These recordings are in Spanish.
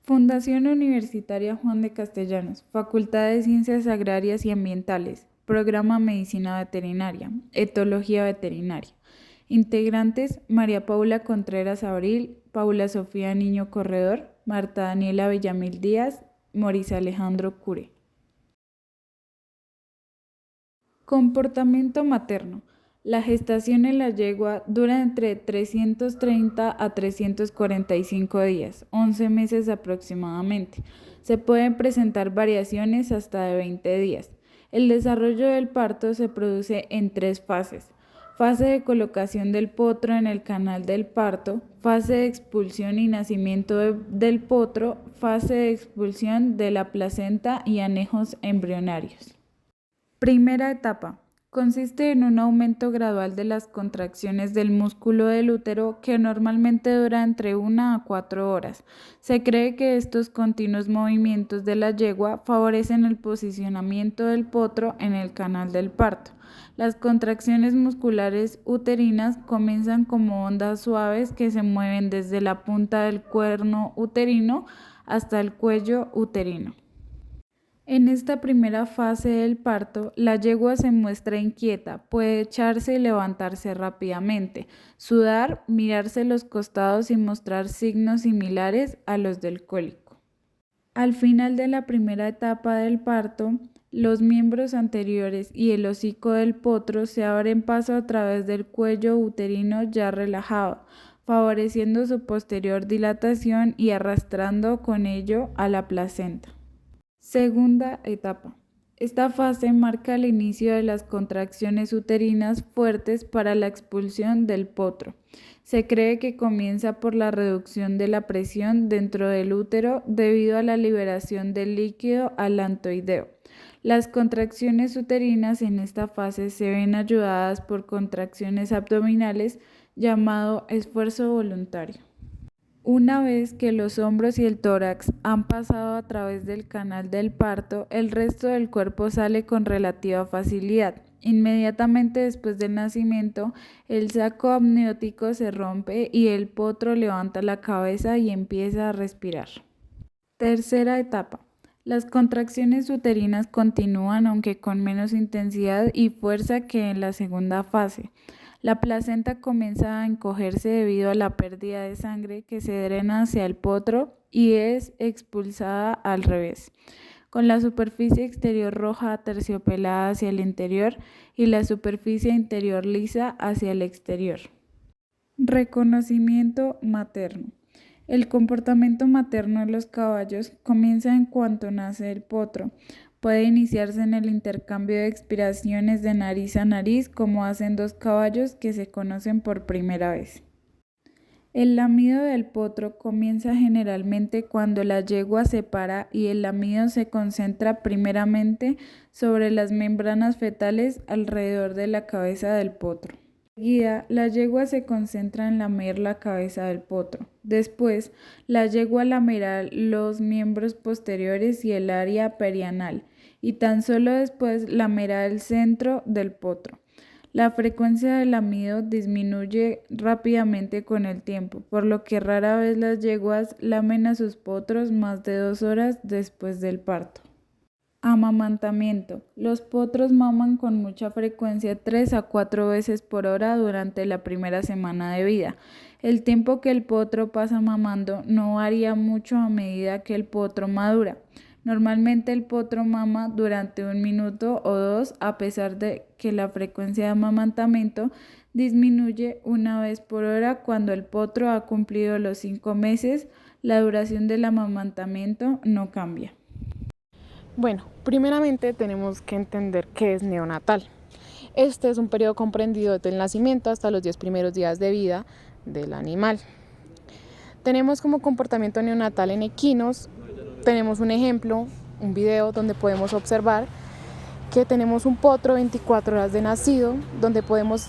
Fundación Universitaria Juan de Castellanos, Facultad de Ciencias Agrarias y Ambientales, Programa Medicina Veterinaria, Etología Veterinaria. Integrantes: María Paula Contreras Abril, Paula Sofía Niño Corredor, Marta Daniela Villamil Díaz, Moris Alejandro Cure. Comportamiento materno. La gestación en la yegua dura entre 330 a 345 días, 11 meses aproximadamente. Se pueden presentar variaciones hasta de 20 días. El desarrollo del parto se produce en 3 fases. Fase de colocación del potro en el canal del parto, fase de expulsión y nacimiento del potro, fase de expulsión de la placenta y anejos embrionarios. Primera etapa. Consiste en un aumento gradual de las contracciones del músculo del útero que normalmente dura entre 1 a 4 horas. Se cree que estos continuos movimientos de la yegua favorecen el posicionamiento del potro en el canal del parto. Las contracciones musculares uterinas comienzan como ondas suaves que se mueven desde la punta del cuerno uterino hasta el cuello uterino. En esta primera fase del parto, la yegua se muestra inquieta, puede echarse y levantarse rápidamente, sudar, mirarse los costados y mostrar signos similares a los del cólico. Al final de la primera etapa del parto, los miembros anteriores y el hocico del potro se abren paso a través del cuello uterino ya relajado, favoreciendo su posterior dilatación y arrastrando con ello a la placenta. Segunda etapa. Esta fase marca el inicio de las contracciones uterinas fuertes para la expulsión del potro. Se cree que comienza por la reducción de la presión dentro del útero debido a la liberación del líquido alantoideo. Las contracciones uterinas en esta fase se ven ayudadas por contracciones abdominales llamado esfuerzo voluntario. Una vez que los hombros y el tórax han pasado a través del canal del parto, el resto del cuerpo sale con relativa facilidad. Inmediatamente después del nacimiento, el saco amniótico se rompe y el potro levanta la cabeza y empieza a respirar. Tercera etapa. Las contracciones uterinas continúan, aunque con menos intensidad y fuerza que en la segunda fase. La placenta comienza a encogerse debido a la pérdida de sangre que se drena hacia el potro y es expulsada al revés, con la superficie exterior roja aterciopelada hacia el interior y la superficie interior lisa hacia el exterior. Reconocimiento materno. El comportamiento materno de los caballos comienza en cuanto nace el potro. Puede iniciarse en el intercambio de expiraciones de nariz a nariz, como hacen 2 caballos que se conocen por primera vez. El lamido del potro comienza generalmente cuando la yegua se para y el lamido se concentra primeramente sobre las membranas fetales alrededor de la cabeza del potro. Enseguida, la yegua se concentra en lamer la cabeza del potro. Después, la yegua lamerá los miembros posteriores y el área perianal, y tan solo después lamerá el centro del potro. La frecuencia del lamido disminuye rápidamente con el tiempo, por lo que rara vez las yeguas lamen a sus potros más de 2 horas después del parto. Amamantamiento. Los potros maman con mucha frecuencia 3 a 4 veces por hora durante la primera semana de vida. El tiempo que el potro pasa mamando no varía mucho a medida que el potro madura. Normalmente el potro mama durante 1 minuto o 2, a pesar de que la frecuencia de amamantamiento disminuye 1 vez por hora cuando el potro ha cumplido los 5 meses. La duración del amamantamiento no cambia. Bueno, primeramente tenemos que entender qué es neonatal. Este es un periodo comprendido desde el nacimiento hasta los 10 primeros días de vida del animal. Tenemos como comportamiento neonatal en equinos, tenemos un ejemplo, un video donde podemos observar que tenemos un potro 24 horas de nacido, donde podemos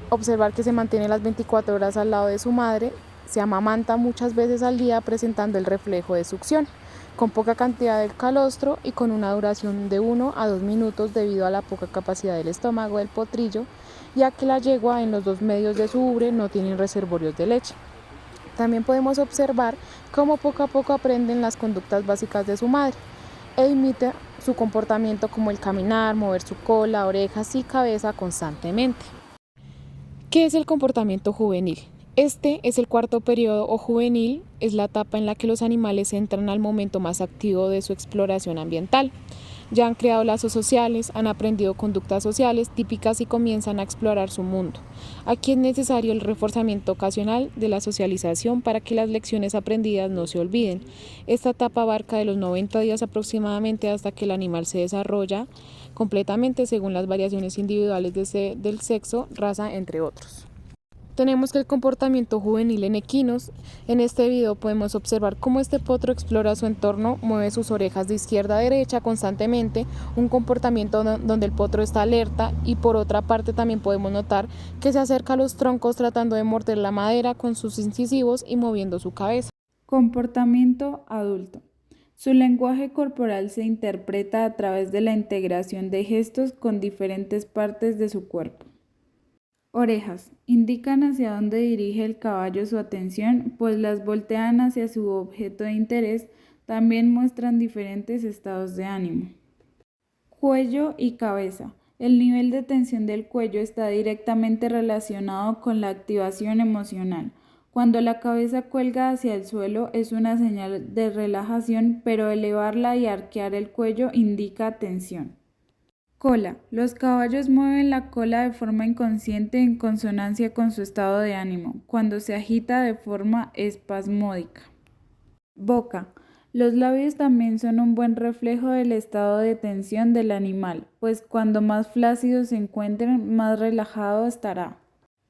observar que se mantiene las 24 horas al lado de su madre, se amamanta muchas veces al día presentando el reflejo de succión, con poca cantidad del calostro y con una duración de 1 a 2 minutos debido a la poca capacidad del estómago del potrillo, ya que la yegua en los 2 medios de su ubre no tienen reservorios de leche. También podemos observar cómo poco a poco aprenden las conductas básicas de su madre e imita su comportamiento como el caminar, mover su cola, orejas y cabeza constantemente. ¿Qué es el comportamiento juvenil? Este es el cuarto periodo o juvenil, es la etapa en la que los animales entran al momento más activo de su exploración ambiental. Ya han creado lazos sociales, han aprendido conductas sociales típicas y comienzan a explorar su mundo. Aquí es necesario el reforzamiento ocasional de la socialización para que las lecciones aprendidas no se olviden. Esta etapa abarca de los 90 días aproximadamente hasta que el animal se desarrolla completamente según las variaciones individuales del sexo, raza, entre otros. Tenemos que el comportamiento juvenil en equinos. En este video podemos observar cómo este potro explora su entorno, mueve sus orejas de izquierda a derecha constantemente, un comportamiento donde el potro está alerta, y por otra parte también podemos notar que se acerca a los troncos tratando de morder la madera con sus incisivos y moviendo su cabeza. Comportamiento adulto. Su lenguaje corporal se interpreta a través de la integración de gestos con diferentes partes de su cuerpo. Orejas. Indican hacia dónde dirige el caballo su atención, pues las voltean hacia su objeto de interés. También muestran diferentes estados de ánimo. Cuello y cabeza. El nivel de tensión del cuello está directamente relacionado con la activación emocional. Cuando la cabeza cuelga hacia el suelo es una señal de relajación, pero elevarla y arquear el cuello indica tensión. Cola. Los caballos mueven la cola de forma inconsciente en consonancia con su estado de ánimo, cuando se agita de forma espasmódica. Boca. Los labios también son un buen reflejo del estado de tensión del animal, pues cuando más flácidos se encuentren, más relajado estará.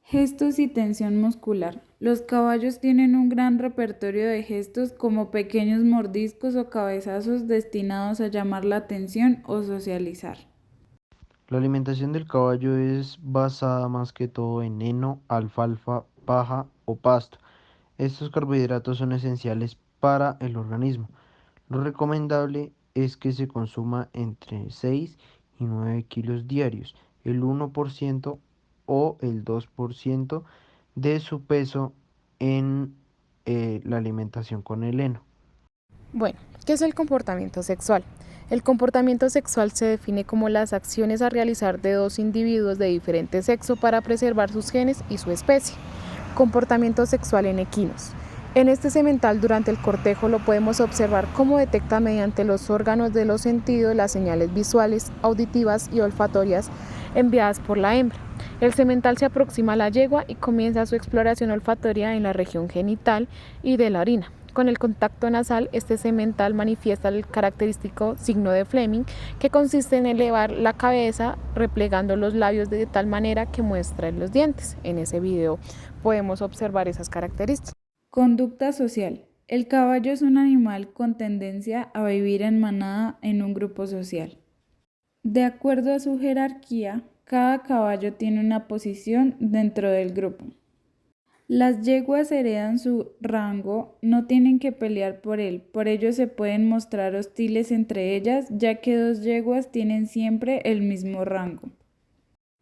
Gestos y tensión muscular. Los caballos tienen un gran repertorio de gestos como pequeños mordiscos o cabezazos destinados a llamar la atención o socializar. La alimentación del caballo es basada más que todo en heno, alfalfa, paja o pasto. Estos carbohidratos son esenciales para el organismo. Lo recomendable es que se consuma entre 6 y 9 kilos diarios, el 1% o el 2% de su peso en la alimentación con el heno. Bueno, ¿qué es el comportamiento sexual? El comportamiento sexual se define como las acciones a realizar de dos individuos de diferente sexo para preservar sus genes y su especie. Comportamiento sexual en equinos. En este semental durante el cortejo lo podemos observar cómo detecta mediante los órganos de los sentidos las señales visuales, auditivas y olfatorias enviadas por la hembra. El semental se aproxima a la yegua y comienza su exploración olfatoria en la región genital y de la orina. Con el contacto nasal, este semental manifiesta el característico signo de Fleming, que consiste en elevar la cabeza replegando los labios de tal manera que muestra los dientes. En ese video podemos observar esas características. Conducta social. El caballo es un animal con tendencia a vivir en manada en un grupo social. De acuerdo a su jerarquía, cada caballo tiene una posición dentro del grupo. Las yeguas heredan su rango, no tienen que pelear por él, por ello se pueden mostrar hostiles entre ellas, ya que dos yeguas tienen siempre el mismo rango.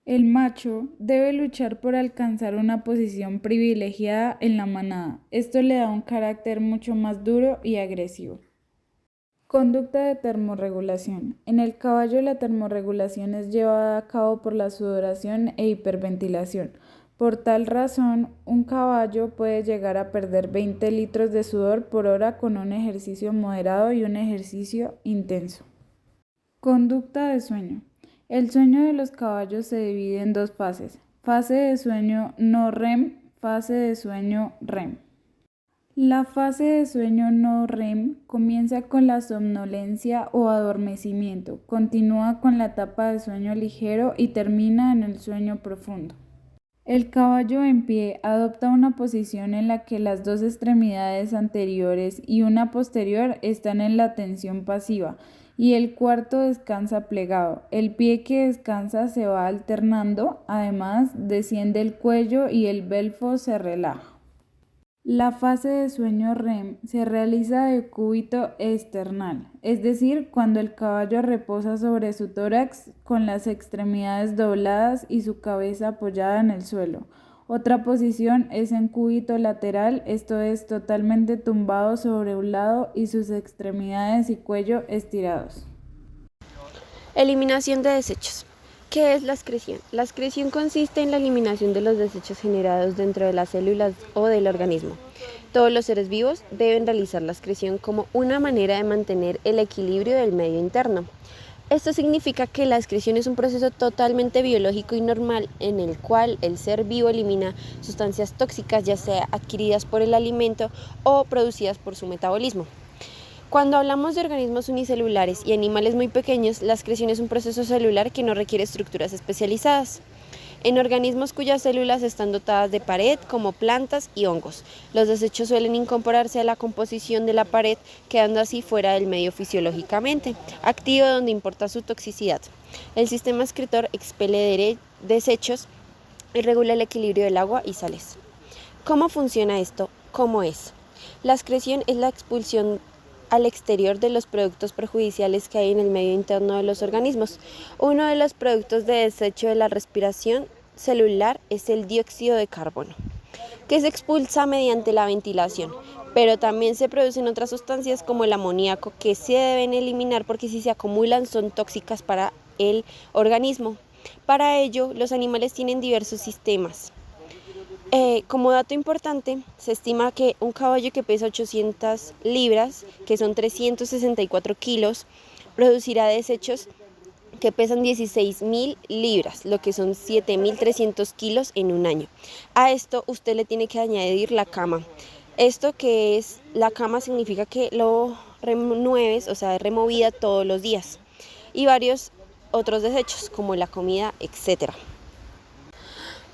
El macho debe luchar por alcanzar una posición privilegiada en la manada. Esto le da un carácter mucho más duro y agresivo. Conducta de termorregulación. En el caballo la termorregulación es llevada a cabo por la sudoración e hiperventilación. Por tal razón, un caballo puede llegar a perder 20 litros de sudor por hora con un ejercicio moderado y un ejercicio intenso. Conducta de sueño. El sueño de los caballos se divide en dos fases: fase de sueño no REM, fase de sueño REM. La fase de sueño no REM comienza con la somnolencia o adormecimiento, continúa con la etapa de sueño ligero y termina en el sueño profundo. El caballo en pie adopta una posición en la que las dos extremidades anteriores y una posterior están en la tensión pasiva y el cuarto descansa plegado. El pie que descansa se va alternando, además desciende el cuello y el belfo se relaja. La fase de sueño REM se realiza de cúbito esternal, es decir, cuando el caballo reposa sobre su tórax con las extremidades dobladas y su cabeza apoyada en el suelo, Otra posición es en cúbito lateral, esto es totalmente tumbado sobre un lado y sus extremidades y cuello estirados. Eliminación de desechos. ¿Qué es la excreción? La excreción consiste en la eliminación de los desechos generados dentro de las células o del organismo. Todos los seres vivos deben realizar la excreción como una manera de mantener el equilibrio del medio interno. Esto significa que la excreción es un proceso totalmente biológico y normal en el cual el ser vivo elimina sustancias tóxicas, ya sea adquiridas por el alimento o producidas por su metabolismo. Cuando hablamos de organismos unicelulares y animales muy pequeños, la excreción es un proceso celular que no requiere estructuras especializadas. En organismos cuyas células están dotadas de pared, como plantas y hongos, los desechos suelen incorporarse a la composición de la pared, quedando así fuera del medio fisiológicamente activo donde importa su toxicidad. El sistema excretor expele desechos y regula el equilibrio del agua y sales. ¿Cómo funciona esto? ¿Cómo es? La excreción es la expulsión al exterior de los productos perjudiciales que hay en el medio interno de los organismos. Uno de los productos de desecho de la respiración celular es el dióxido de carbono, que se expulsa mediante la ventilación, pero también se producen otras sustancias como el amoníaco que se deben eliminar porque si se acumulan son tóxicas para el organismo. Para ello, los animales tienen diversos sistemas. Como dato importante, se estima que un caballo que pesa 800 libras, que son 364 kilos, producirá desechos que pesan 16.000 libras, lo que son 7.300 kilos en un año. A esto usted le tiene que añadir la cama. Esto que es la cama significa que lo remueves, o sea, es removida todos los días. Y varios otros desechos como la comida, etc.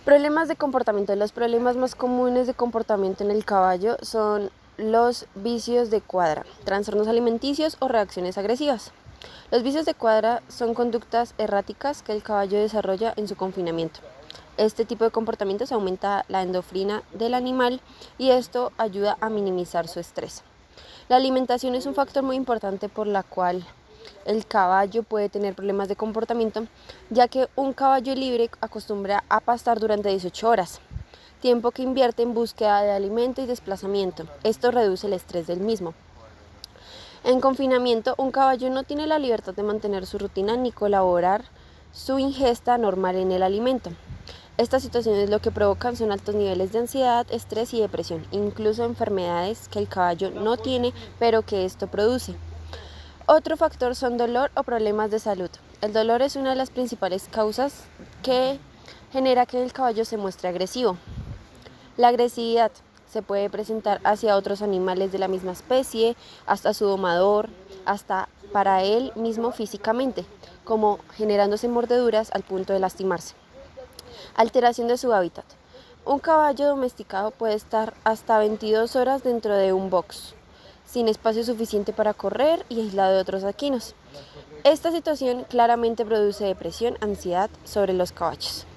Problemas de comportamiento. Los problemas más comunes de comportamiento en el caballo son los vicios de cuadra, trastornos alimenticios o reacciones agresivas. Los vicios de cuadra son conductas erráticas que el caballo desarrolla en su confinamiento. Este tipo de comportamientos aumenta la endorfina del animal y esto ayuda a minimizar su estrés. La alimentación es un factor muy importante por la cual el caballo puede tener problemas de comportamiento, ya que un caballo libre acostumbra a pastar durante 18 horas, tiempo que invierte en búsqueda de alimento y desplazamiento. Esto reduce el estrés del mismo. En confinamiento, un caballo no tiene la libertad de mantener su rutina ni colaborar su ingesta normal en el alimento. Estas situaciones lo que provocan son altos niveles de ansiedad, estrés y depresión, incluso enfermedades que el caballo no tiene, pero que esto produce. Otro factor son dolor o problemas de salud. El dolor es una de las principales causas que genera que el caballo se muestre agresivo. La agresividad se puede presentar hacia otros animales de la misma especie, hasta su domador, hasta para él mismo físicamente, como generándose mordeduras al punto de lastimarse. Alteración de su hábitat. Un caballo domesticado puede estar hasta 22 horas dentro de un box, sin espacio suficiente para correr y aislado de otros equinos. Esta situación claramente produce depresión, ansiedad sobre los caballos.